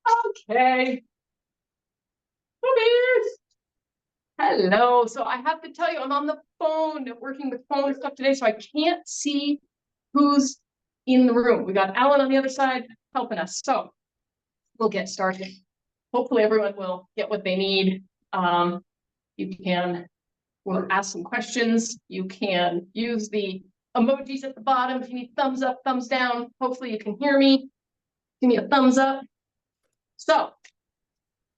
Okay. Puppies. Hello. So I have to tell you, I'm on the phone, working with phone stuff today, so I can't see who's in the room. We got Alan on the other side helping us. So we'll get started. Hopefully everyone will get what they need. We'll ask some questions. You can use the emojis at the bottom if you need thumbs up, thumbs down. Hopefully you can hear me. Give me a thumbs up. So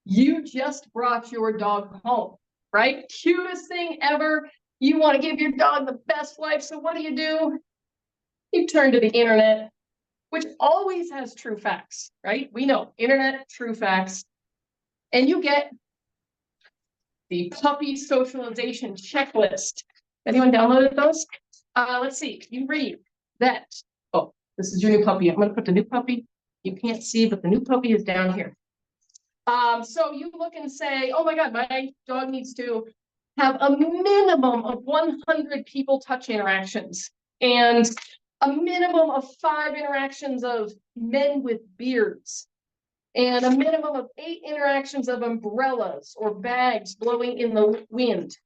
you just brought your dog home, right? Cutest thing ever. You want to give your dog the best life. So what do? You turn to the internet, which always has true facts, right? We know internet, true facts. And you get the puppy socialization checklist. Anyone downloaded those? Let's see. You read that. Oh, this is your new puppy. I'm going to put the new puppy. You can't see, but the new puppy is down here. So you look and say, oh my God, my dog needs to have a minimum of 100 people touch interactions and a minimum of 5 interactions of men with beards and a minimum of 8 interactions of umbrellas or bags blowing in the wind,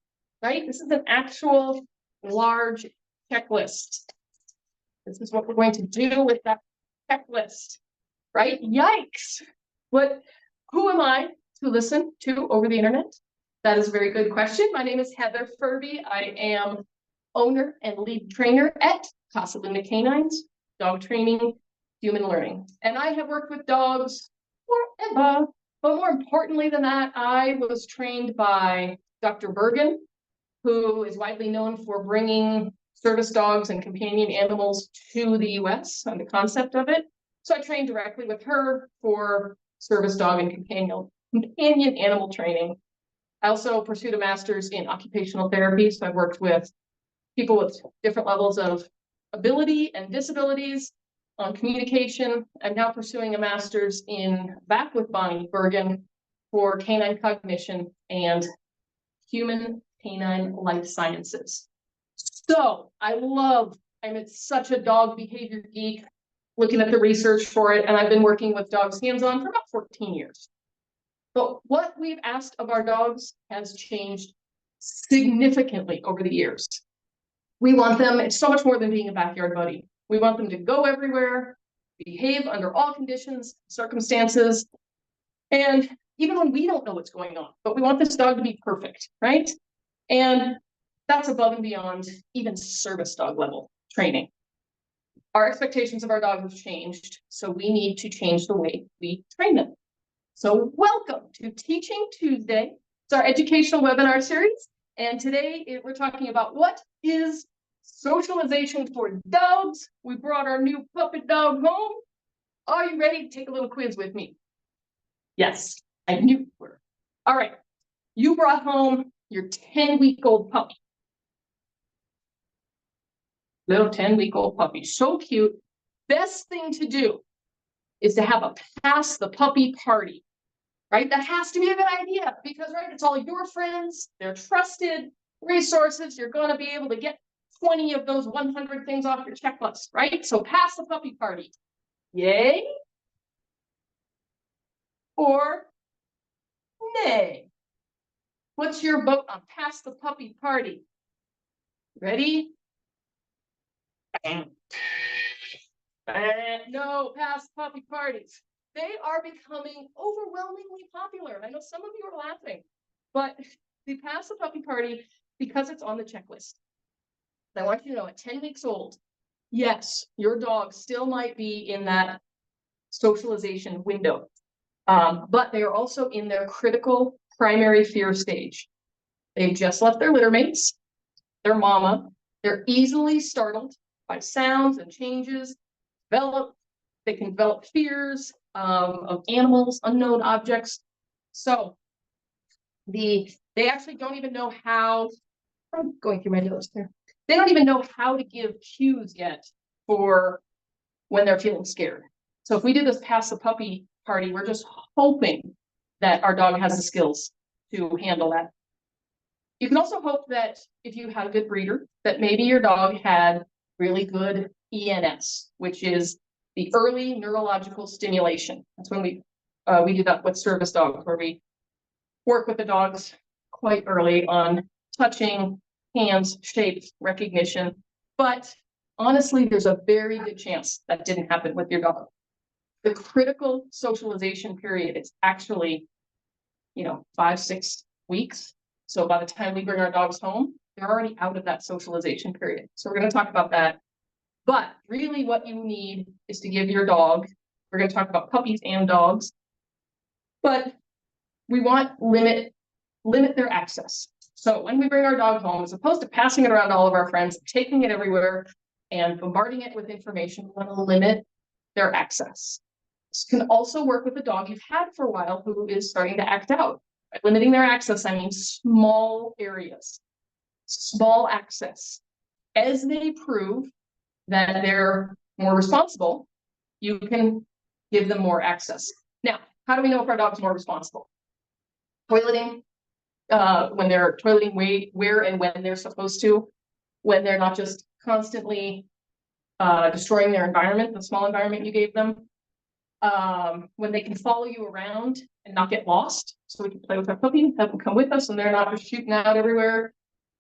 right? This is an actual large checklist. This is what we're going to do with that checklist, right? Yikes. Who am I to listen to over the internet? That is a very good question. My name is Heather Furby. I am owner and lead trainer at Canines, dog training, human learning. And I have worked with dogs forever. But more importantly than that, I was trained by Dr. Bergen, who is widely known for bringing service dogs and companion animals to the US and the concept of it. So I trained directly with her for service dog and companion animal training. I also pursued a master's in occupational therapy. So I've worked with people with different levels of ability and disabilities on communication. I'm now pursuing a master's back with Bonnie Bergen for canine cognition and human canine life sciences. So I'm such a dog behavior geek, looking at the research for it, and I've been working with dogs hands-on for about 14 years. But what we've asked of our dogs has changed significantly over the years. We want them, it's so much more than being a backyard buddy. We want them to go everywhere, behave under all conditions, circumstances, and even when we don't know what's going on, but we want this dog to be perfect, right? And that's above and beyond even service dog level training. Our expectations of our dog have changed, so we need to change the way we train them. So welcome to Teaching Tuesday. It's our educational webinar series, and today we're talking about what is socialization for dogs. We brought our new puppet dog home. Are you ready to take a little quiz with me? Yes, I knew you were. All right, you brought home your 10-week-old puppy. Little 10-week-old puppy, so cute. Best thing to do is to have a pass the puppy party, right? That has to be a good idea because, right, it's all your friends, they're trusted resources. You're going to be able to get 20 of those 100 things off your checklist, right? So pass the puppy party. Yay? Or nay? What's your vote on pass the puppy party? Ready? No, pass puppy parties. They are becoming overwhelmingly popular. I know some of you are laughing, but the pass the puppy party, because it's on the checklist. I want you to know at 10 weeks old, yes, your dog still might be in that socialization window, but they are also in their critical primary fear stage. They've just left their litter mates, their mama. They're easily startled by sounds and changes. They can develop fears of animals, unknown objects. So they actually don't even know how, I'm going through my notes here. They don't even know how to give cues yet for when they're feeling scared. So if we do this pass the puppy party, we're just hoping that our dog has the skills to handle that. You can also hope that if you had a good breeder, that maybe your dog had really good ENS, which is the early neurological stimulation. That's when we We do that with service dogs where we work with the dogs quite early on touching, hands, shapes, recognition. But honestly, there's a very good chance that didn't happen with your dog. The critical socialization period is actually, 5-6 weeks. So by the time we bring our dogs home, they're already out of that socialization period. So we're going to talk about that. But really what you need is to give your dog, we're going to talk about puppies and dogs, but we want limit their access. So when we bring our dog home, as opposed to passing it around to all of our friends, taking it everywhere and bombarding it with information, we want to limit their access. This can also work with a dog you've had for a while who is starting to act out. By limiting their access, I mean small areas, small access. As they prove that they're more responsible, you can give them more access. Now, how do we know if our dog's more responsible? Toileting, when they're toileting where and when they're supposed to, when they're not just constantly destroying their environment, the small environment you gave them, when they can follow you around and not get lost, so we can play with our puppy, have them come with us and they're not just shooting out everywhere,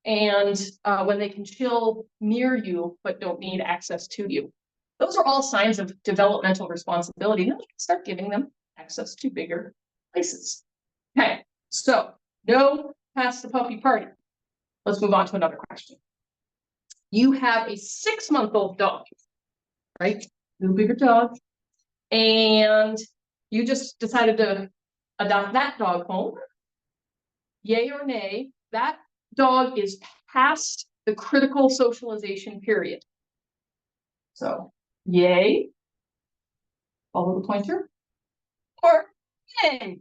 and when they can chill near you but don't need access to you. Those are all signs of developmental responsibility. Now we can start giving them access to bigger places. Okay, so no past the puppy party. Let's move on to another question. You have a 6-month-old dog, right? Little bigger dog. And you just decided to adopt that dog home. Yay or nay, that dog is past the critical socialization period. So, yay, follow the pointer, or yay.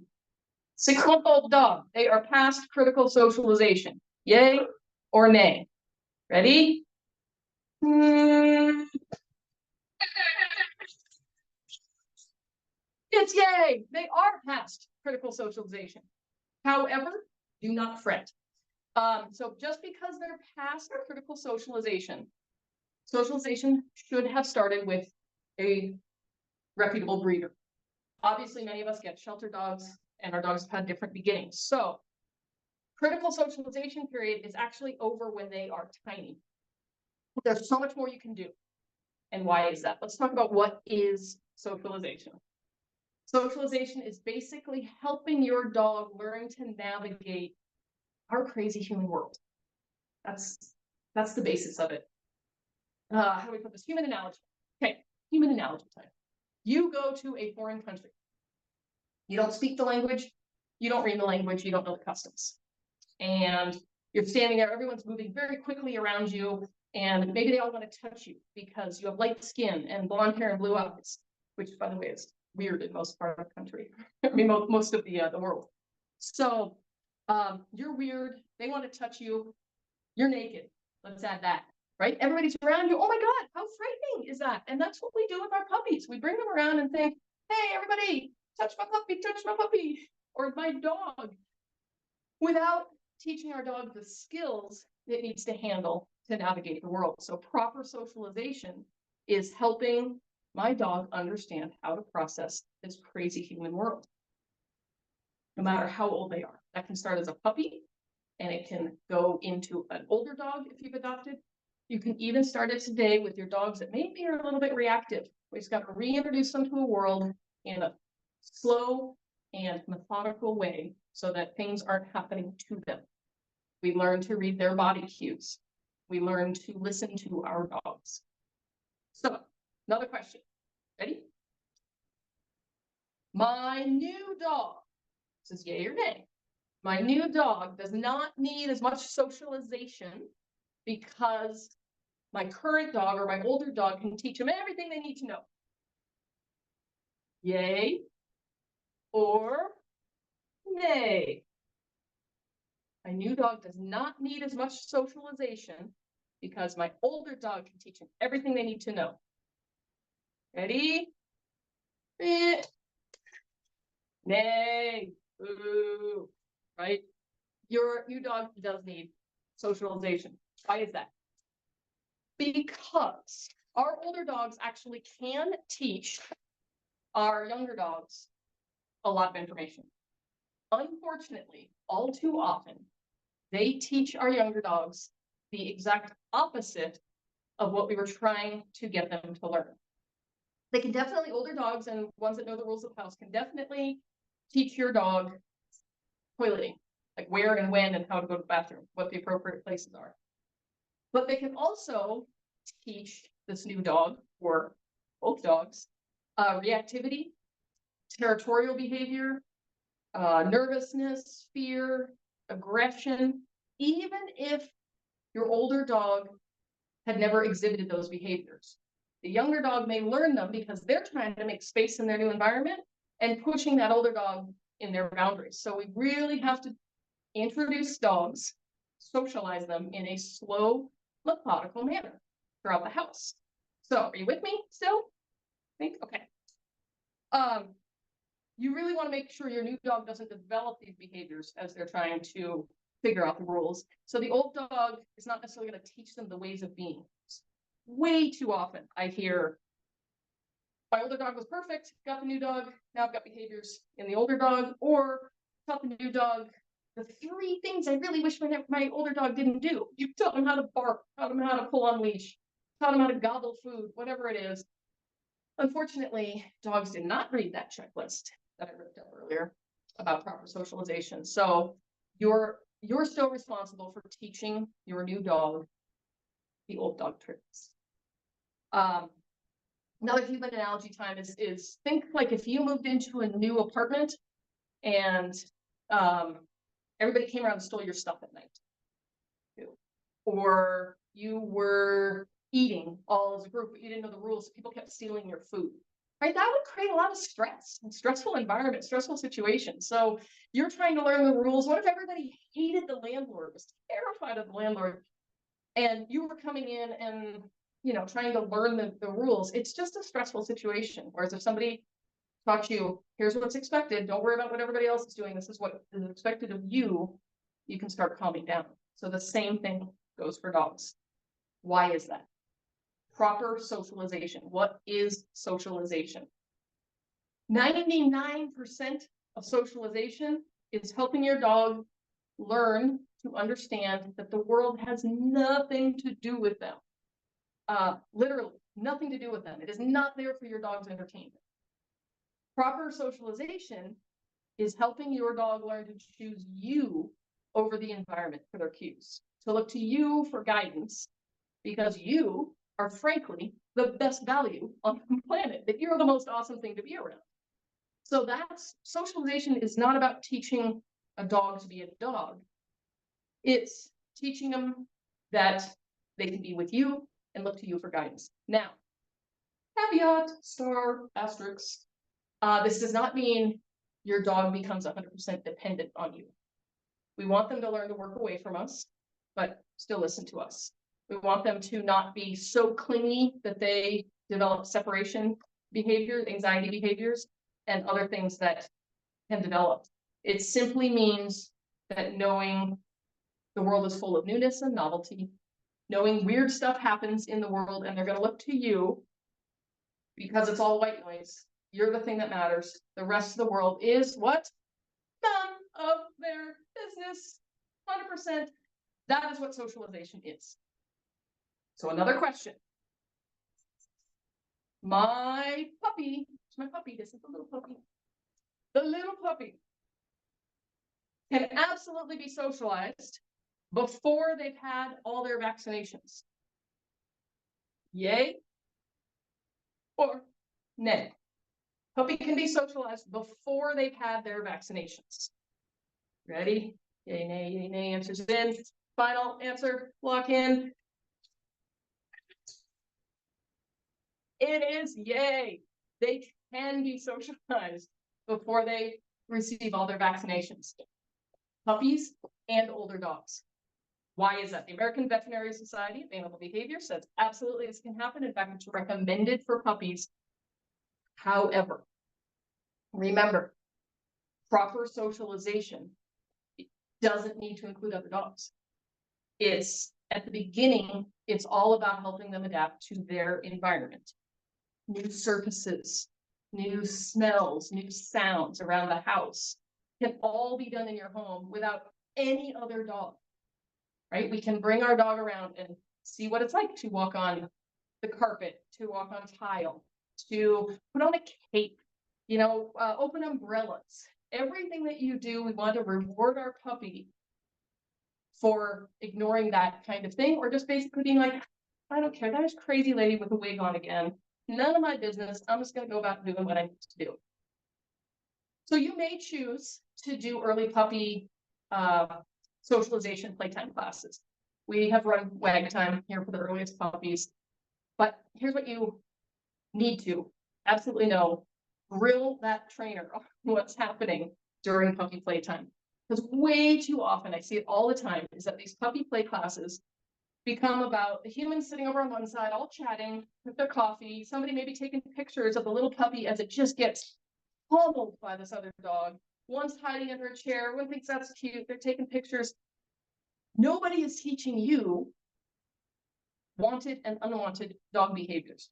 6-month-old dog, they are past critical socialization. Yay or nay? Ready? It's yay. They are past critical socialization. However, do not fret. So just because they're past critical socialization should have started with a reputable breeder. Obviously, many of us get shelter dogs, and our dogs have had different beginnings. So critical socialization period is actually over when they are tiny. There's so much more you can do. And why is that? Let's talk about what is socialization. Socialization is basically helping your dog learn to navigate our crazy human world. That's the basis of it. How do we put this? Human analogy. Okay, human analogy time. You go to a foreign country. You don't speak the language, you don't read the language, you don't know the customs. And you're standing there, everyone's moving very quickly around you, and maybe they all want to touch you because you have light skin and blonde hair and blue eyes, which, by the way, is weird in most part of the country. I mean, most of the world. So you're weird, they want to touch you, you're naked. Let's add that, right? Everybody's around you. Oh my God, how frightening is that? And that's what we do with our puppies. We bring them around and think, hey, everybody, touch my puppy, or my dog, without teaching our dog the skills it needs to handle to navigate the world. So proper socialization is helping my dog understand how to process this crazy human world, no matter how old they are. That can start as a puppy, and it can go into an older dog if you've adopted. You can even start it today with your dogs that maybe are a little bit reactive. We just got to reintroduce them to a world in a slow and methodical way so that things aren't happening to them. We learn to read their body cues. We learn to listen to our dogs. So, another question. Ready? My new dog, this is yay or nay. My new dog does not need as much socialization because my current dog or my older dog can teach them everything they need to know. Yay or nay? My new dog does not need as much socialization because my older dog can teach them everything they need to know. Ready? Nay. Ooh. Right? Your new dog does need socialization. Why is that? Because our older dogs actually can teach our younger dogs a lot of information. Unfortunately, all too often, they teach our younger dogs the exact opposite of what we were trying to get them to learn. They can definitely, older dogs and ones that know the rules of the house can definitely teach your dog toileting, like where and when and how to go to the bathroom, what the appropriate places are. But they can also teach this new dog, or both dogs, reactivity, territorial behavior, nervousness, fear, aggression, even if your older dog had never exhibited those behaviors. The younger dog may learn them because they're trying to make space in their new environment and pushing that older dog in their boundaries. So we really have to introduce dogs, socialize them in a slow, methodical manner throughout the house. So are you with me still? Think? Okay. You really want to make sure your new dog doesn't develop these behaviors as they're trying to figure out the rules. So the old dog is not necessarily going to teach them the ways of being. Way too often I hear, my older dog was perfect, got the new dog, now I've got behaviors in the older dog, or taught the new dog the 3 things I really wish my older dog didn't do. You taught him how to bark, taught him how to pull on leash, taught him how to gobble food, whatever it is. Unfortunately, dogs did not read that checklist that I ripped up earlier about proper socialization. So you're still responsible for teaching your new dog the old dog tricks. Another human analogy time is think like if you moved into a new apartment and everybody came around and stole your stuff at night. Or you were eating all as a group, but you didn't know the rules, so people kept stealing your food. Right? That would create a lot of stress, and stressful environment, stressful situation. So you're trying to learn the rules. What if everybody hated the landlord, was terrified of the landlord, and you were coming in and trying to learn the rules? It's just a stressful situation. Whereas if somebody taught you, here's what's expected, don't worry about what everybody else is doing, this is what is expected of you, you can start calming down. So the same thing goes for dogs. Why is that? Proper socialization. What is socialization? 99% of socialization is helping your dog learn to understand that the world has nothing to do with them. Literally, nothing to do with them. It is not there for your dog's entertainment. Proper socialization is helping your dog learn to choose you over the environment for their cues, to look to you for guidance, because you are frankly the best value on the planet, that you're the most awesome thing to be around. So that's socialization is not about teaching a dog to be a dog. It's teaching them that they can be with you and look to you for guidance. Now, caveat, star, asterisk, this does not mean your dog becomes 100% dependent on you. We want them to learn to work away from us, but still listen to us. We want them to not be so clingy that they develop separation behaviors, anxiety behaviors, and other things that can develop. It simply means that knowing the world is full of newness and novelty, knowing weird stuff happens in the world and they're going to look to you because it's all white noise. You're the thing that matters. The rest of the world is what? None of their business. 100%. That is what socialization is. So another question. My puppy, this is the little puppy. The little puppy can absolutely be socialized before they've had all their vaccinations. Yay or nay? Puppy can be socialized before they've had their vaccinations. Ready? Yay, nay, answers in. Final answer, lock in. It is yay. They can be socialized before they receive all their vaccinations. Puppies and older dogs. Why is that? The American Veterinary Society of Animal Behavior says absolutely this can happen. In fact, it's recommended for puppies. However, remember, proper socialization doesn't need to include other dogs. It's at the beginning, it's all about helping them adapt to their environment. New surfaces, new smells, new sounds around the house can all be done in your home without any other dog, right? We can bring our dog around and see what it's like to walk on the carpet, to walk on tile, to put on a cape, you know, open umbrellas. Everything that you do, we want to reward our puppy for ignoring that kind of thing, or just basically being like, I don't care, that is crazy lady with a wig on again. None of my business. I'm just going to go about doing what I need to do. So you may choose to do early puppy socialization playtime classes. We have run wag time here for the earliest puppies, but here's what you need to absolutely know. Grill that trainer on what's happening during puppy playtime. Because way too often, I see it all the time, is that these puppy play classes become about the humans sitting over on one side, all chatting with their coffee, somebody maybe taking pictures of the little puppy as it just gets pummeled by this other dog. One's hiding under a chair, one thinks that's cute, they're taking pictures. Nobody is teaching you wanted and unwanted dog behaviors,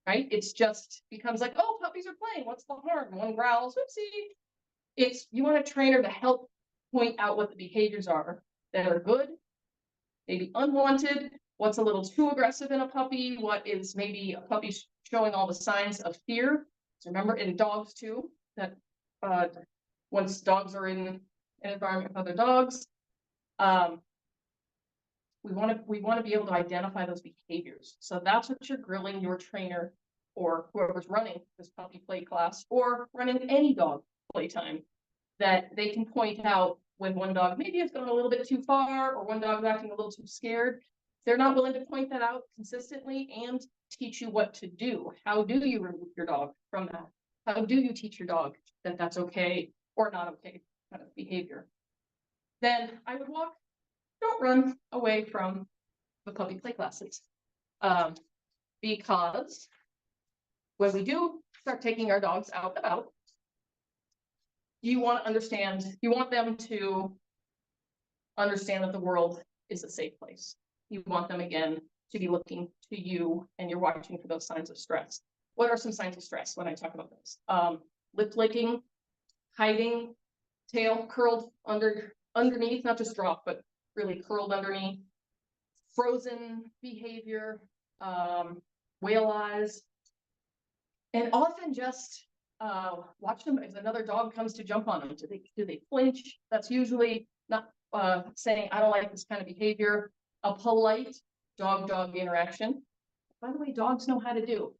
right? It's just becomes like, oh, puppies are playing, what's the harm? One growls, oopsie. It's, you want a trainer to help point out what the behaviors are that are good, maybe unwanted, what's a little too aggressive in a puppy, what is maybe a puppy showing all the signs of fear. So remember, in dogs too, that once dogs are in an environment with other dogs, we want to be able to identify those behaviors. So that's what you're grilling your trainer or whoever's running this puppy play class or running any dog playtime, that they can point out when one dog maybe has gone a little bit too far or one dog is acting a little too scared. They're not willing to point that out consistently and teach you what to do. How do you remove your dog from that? How do you teach your dog that that's okay or not okay kind of behavior? Then I would don't run away from the puppy play classes. Because when we do start taking our dogs out and about, you want to understand, you want them to understand that the world is a safe place. You want them, again, to be looking to you and you're watching for those signs of stress. What are some signs of stress when I talk about this? Lip licking, hiding, tail curled underneath, not just drop, but really curled underneath, frozen behavior, whale eyes, and often just watch them if another dog comes to jump on them. Do they flinch? That's usually not saying, I don't like this kind of behavior. A polite dog-dog interaction. By the way, dogs know how to do.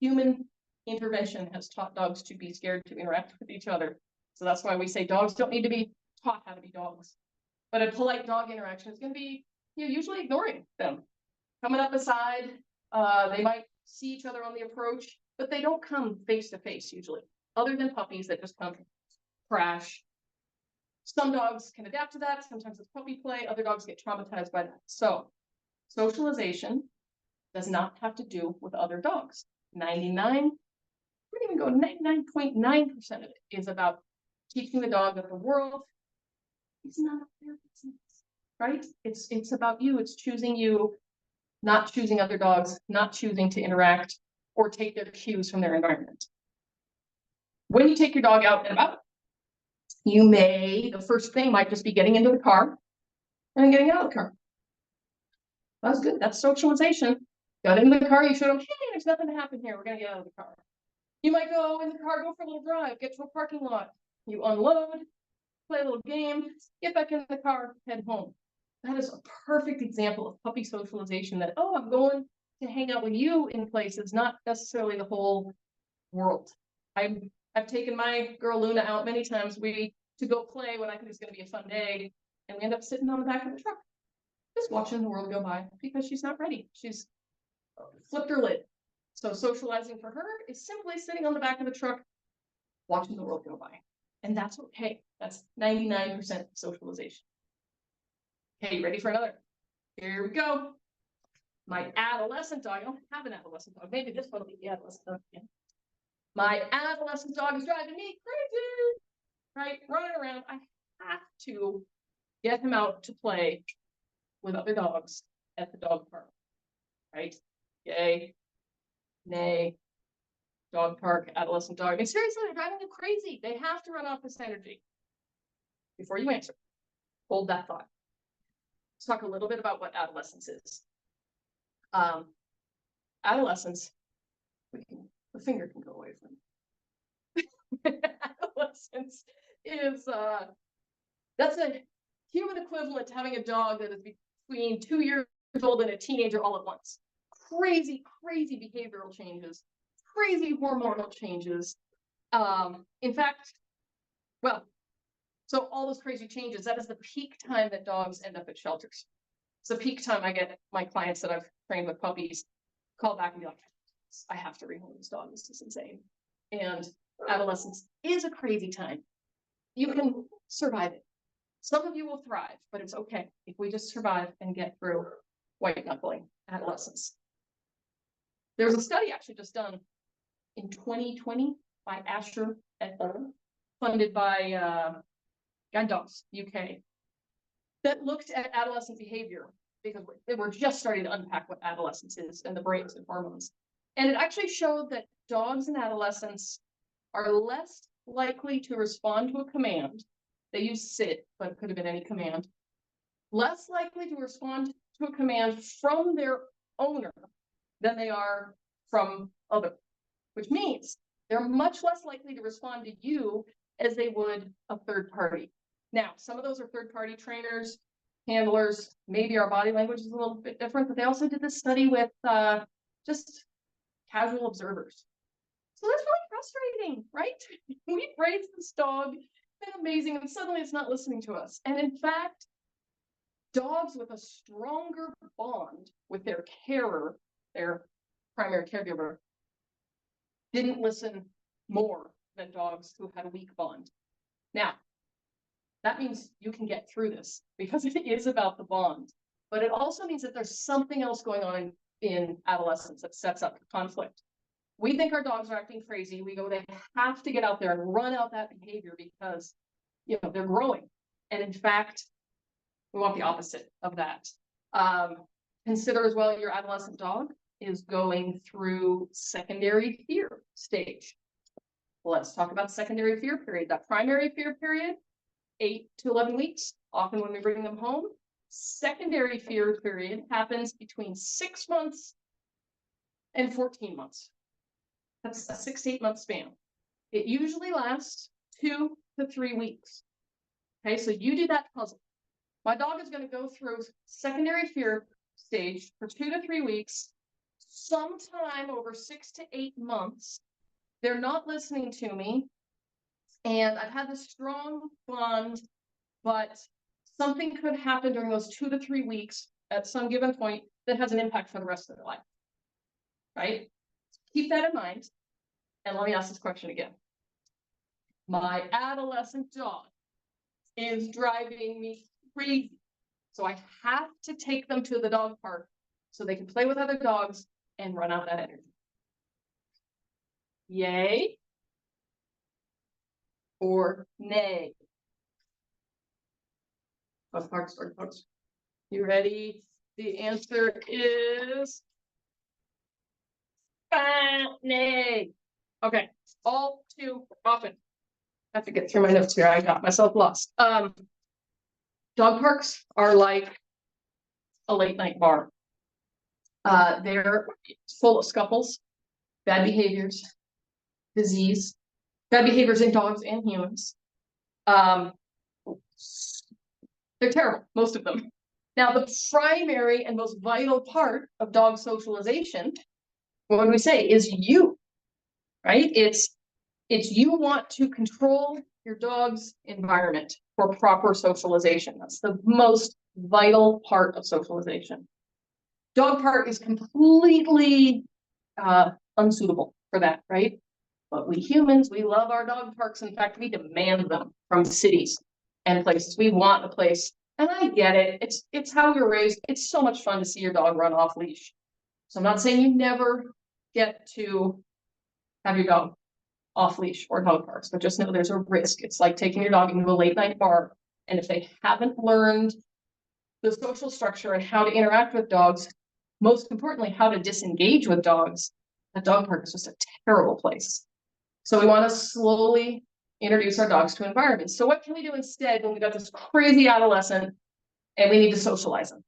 Human intervention has taught dogs to be scared to interact with each other. So that's why we say dogs don't need to be taught how to be dogs. But a polite dog interaction is going to be, you know, usually ignoring them. Coming up beside, they might see each other on the approach, but they don't come face to face usually, other than puppies that just come crash. Some dogs can adapt to that. Sometimes it's puppy play. Other dogs get traumatized by that. So socialization does not have to do with other dogs. 99, we're even go 99.9% of it is about teaching the dog that the world is not their business, right? It's about you. It's choosing you, not choosing other dogs, not choosing to interact or take their cues from their environment. When you take your dog out and about, you may, the first thing might just be getting into the car and getting out of the car. That's good. That's socialization. Got into the car, you showed them, hey, there's nothing to happen here. We're going to get out of the car. You might go in the car, go for a little drive, get to a parking lot. You unload, play a little game, get back in the car, head home. That is a perfect example of puppy socialization that, oh, I'm going to hang out with you in places, not necessarily the whole world. I've taken my girl Luna out many times to go play when I think it's going to be a fun day, and we end up sitting on the back of the truck, just watching the world go by because she's not ready. She's flipped her lid. So socializing for her is simply sitting on the back of the truck, watching the world go by. And that's okay. That's 99% socialization. Okay, ready for another? Here we go. My adolescent dog, I don't have an adolescent dog. Maybe this one will be the adolescent dog again. My adolescent dog is driving me crazy, right? Running around. I have to get him out to play with other dogs at the dog park, right? Yay, nay, dog park, adolescent dog. And seriously, they're driving you crazy. They have to run off this energy. Before you answer, hold that thought. Let's talk a little bit about what adolescence is. Adolescence, the finger can go away from me. Adolescence is, that's a human equivalent to having a dog that is between 2 years old and a teenager all at once. Crazy, crazy behavioral changes, crazy hormonal changes. In fact, well, so all those crazy changes, that is the peak time that dogs end up at shelters. It's the peak time I get my clients that I've trained with puppies call back and be like, I have to rehome this dog, this is insane. And adolescence is a crazy time. You can survive it. Some of you will thrive, but it's okay if we just survive and get through white knuckling adolescence. There's a study actually just done in 2020 by Asher et al., funded by Guide Dogs UK, that looked at adolescent behavior, because they were just starting to unpack what adolescence is and the brains and hormones. And it actually showed that dogs in adolescence are less likely to respond to a command. They use sit, but it could have been any command. Less likely to respond to a command from their owner than they are from other, which means they're much less likely to respond to you as they would a third party. Now, some of those are third party trainers, handlers, maybe our body language is a little bit different, but they also did this study with just casual observers. So that's really frustrating, right? We've raised this dog, been amazing, and suddenly it's not listening to us. And in fact, dogs with a stronger bond with their carer, their primary caregiver, didn't listen more than dogs who had a weak bond. Now, that means you can get through this because it is about the bond, but it also means that there's something else going on in adolescence that sets up conflict. We think our dogs are acting crazy. We go, they have to get out there and run out that behavior because, you know, they're growing. And in fact, we want the opposite of that. Consider as well your adolescent dog is going through secondary fear stage. Let's talk about secondary fear period. That primary fear period, 8 to 11 weeks, often when we bring them home. Secondary fear period happens between 6 months and 14 months. That's a 6 to 8 month span. It usually lasts 2 to 3 weeks. Okay, so you do that puzzle. My dog is going to go through secondary fear stage for 2 to 3 weeks, sometime over 6 to 8 months. They're not listening to me. And I've had this strong bond, but something could happen during those 2 to 3 weeks at some given point that has an impact for the rest of their life. Right? Keep that in mind. And let me ask this question again. My adolescent dog is driving me crazy. So I have to take them to the dog park so they can play with other dogs and run out that energy. Yay or nay? Dog parks, dog parks. You ready? The answer is nay. Okay, all too often. I have to get through my notes here. I got myself lost. Dog parks are like a late night bar. They're full of scuffles, bad behaviors, disease, bad behaviors in dogs and humans. They're terrible, most of them. Now, the primary and most vital part of dog socialization, what do we say, is you, right? It's you want to control your dog's environment for proper socialization. That's the most vital part of socialization. Dog park is completely unsuitable for that, right? But we humans, we love our dog parks. In fact, we demand them from cities and places. We want a place, and I get it. It's how you're raised. It's so much fun to see your dog run off leash. So I'm not saying you never get to have your dog off leash or dog parks, but just know there's a risk. It's like taking your dog into a late night bar, and if they haven't learned the social structure and how to interact with dogs, most importantly, how to disengage with dogs, A dog park is just a terrible place. So we want to slowly introduce our dogs to environments. So what can we do instead when we got this crazy adolescent and we need to socialize them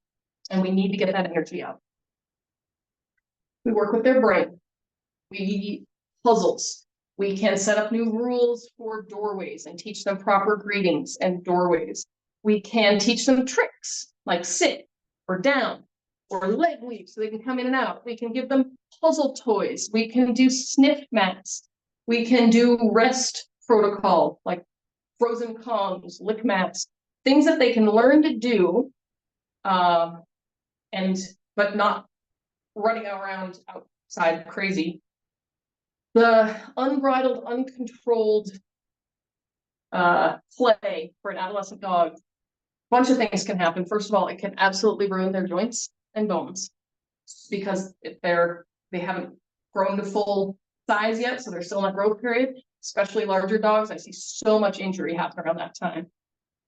and we need to get that energy out? We work with their brain. We puzzles. We can set up new rules for doorways and teach them proper greetings and doorways. We can teach them tricks like sit or down or leg weave so they can come in and out. We can give them puzzle toys. We can do sniff mats. We can do rest protocol like frozen Kongs, lick mats, things that they can learn to do, but not running around outside crazy. The unbridled, uncontrolled play for an adolescent dog, a bunch of things can happen. First of all, it can absolutely ruin their joints and bones because they haven't grown to full size yet, so they're still in that growth period. Especially larger dogs, I see so much injury happen around that time.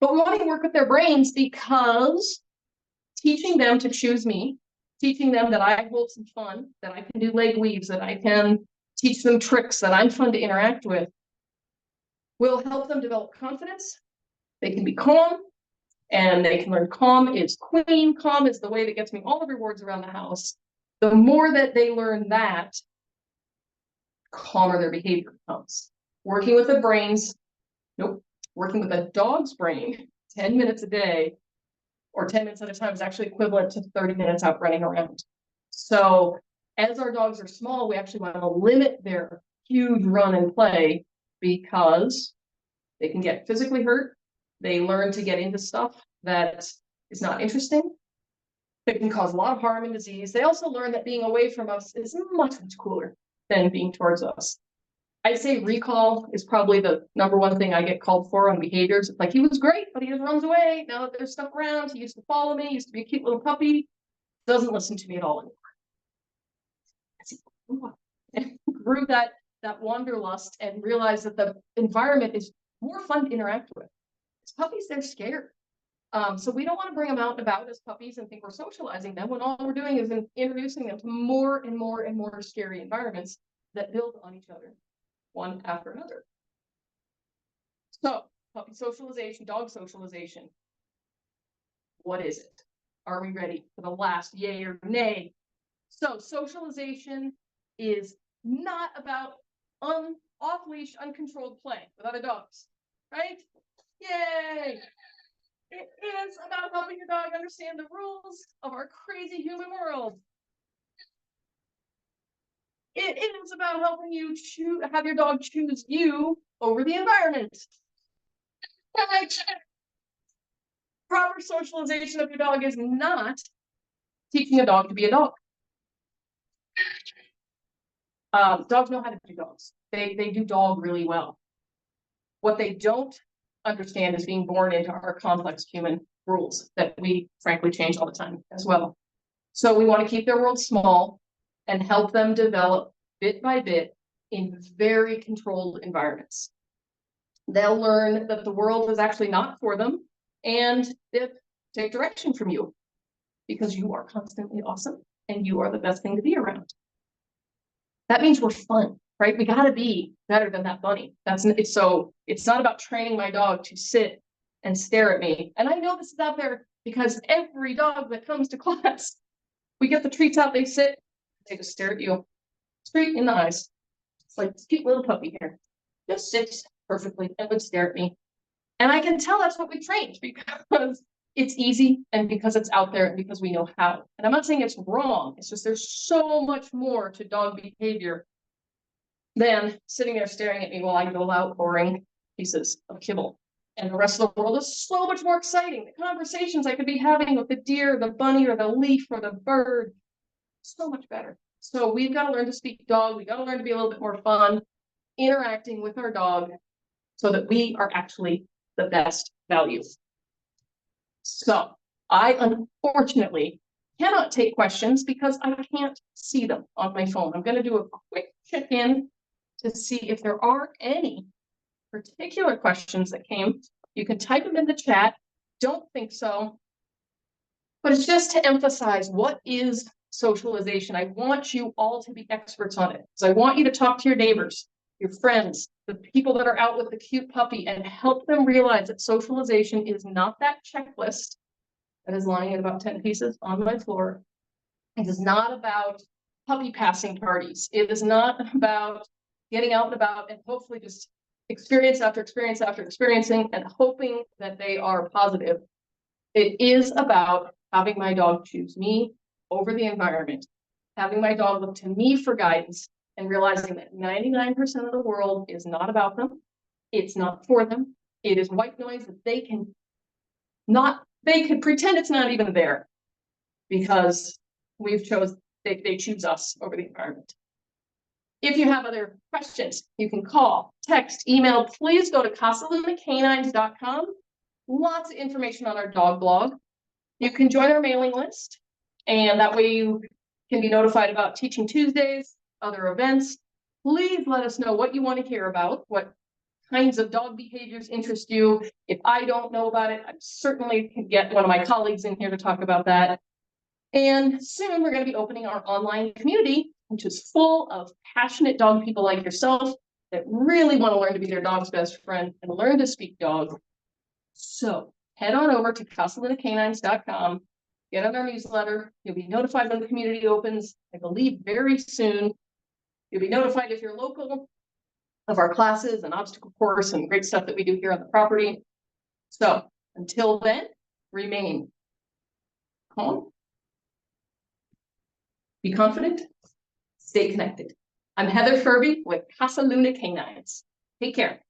But we want to work with their brains because teaching them to choose me, teaching them that I hold some fun, that I can do leg weaves, that I can teach them tricks, that I'm fun to interact with, will help them develop confidence. They can be calm, and they can learn calm is queen. Calm is the way that gets me all the rewards around the house. The more that they learn that, calmer their behavior becomes. Working with the brains, working with a dog's brain 10 minutes a day or 10 minutes at a time is actually equivalent to 30 minutes out running around. So as our dogs are small, we actually want to limit their huge run and play because they can get physically hurt. They learn to get into stuff that is not interesting. It can cause a lot of harm and disease. They also learn that being away from us is much, much cooler than being towards us. I'd say recall is probably the #1 thing I get called for on behaviors. Like, he was great, but he just runs away. Now that there's stuff around, he used to follow me, used to be a cute little puppy, doesn't listen to me at all anymore. And grew that wanderlust and realized that the environment is more fun to interact with. As puppies, they're scared. So we don't want to bring them out and about as puppies and think we're socializing them when all we're doing is introducing them to more and more and more scary environments that build on each other, one after another. So, puppy socialization, dog socialization. What is it? Are we ready for the last yay or nay? So, socialization is not about off-leash, uncontrolled play with other dogs, right? Yay! It is about helping your dog understand the rules of our crazy human world. It is about helping you have your dog choose you over the environment. Proper socialization of your dog is not teaching a dog to be a dog. Dogs know how to do dogs. They do dog really well. What they don't understand is being born into our complex human rules that we frankly change all the time as well. So we want to keep their world small and help them develop bit by bit in very controlled environments. They'll learn that the world is actually not for them and they take direction from you because you are constantly awesome and you are the best thing to be around. That means we're fun, right? We got to be better than that bunny. It's not about training my dog to sit and stare at me. And I know this is out there because every dog that comes to class, we get the treats out, they sit, they just stare at you straight in the eyes. It's like this cute little puppy here. Just sits perfectly and would stare at me. And I can tell that's what we trained because it's easy and because it's out there and because we know how. And I'm not saying it's wrong. It's just there's so much more to dog behavior than sitting there staring at me while I dole out boring pieces of kibble. And the rest of the world is so much more exciting. The conversations I could be having with the deer, the bunny, or the leaf, or the bird, so much better. So we've got to learn to speak dog. We've got to learn to be a little bit more fun, interacting with our dog so that we are actually the best value. So I unfortunately cannot take questions because I can't see them on my phone. I'm going to do a quick check-in to see if there are any particular questions that came. You can type them in the chat. Don't think so. But it's just to emphasize what is socialization. I want you all to be experts on it. So I want you to talk to your neighbors, your friends, the people that are out with the cute puppy, and help them realize that socialization is not that checklist that is lying in about 10 pieces on my floor. It is not about puppy passing parties. It is not about getting out and about and hopefully just experience after experience after experiencing and hoping that they are positive. It is about having my dog choose me over the environment, having my dog look to me for guidance, and realizing that 99% of the world is not about them. It's not for them. It is white noise that they can pretend it's not even there because they choose us over the environment. If you have other questions, you can call, text, email. Please go to casalunacanines.com. Lots of information on our dog blog. You can join our mailing list, and that way you can be notified about Teaching Tuesdays, other events. Please let us know what you want to hear about, what kinds of dog behaviors interest you. If I don't know about it, I certainly can get one of my colleagues in here to talk about that. And soon we're going to be opening our online community, which is full of passionate dog people like yourself that really want to learn to be their dog's best friend and learn to speak dog. So head on over to casalunacanines.com, get on our newsletter. You'll be notified when the community opens, I believe very soon. You'll be notified if you're local of our classes and obstacle course and great stuff that we do here on the property. So until then, remain calm, be confident, stay connected. I'm Heather Furby with Casa Luna Canines. Take care.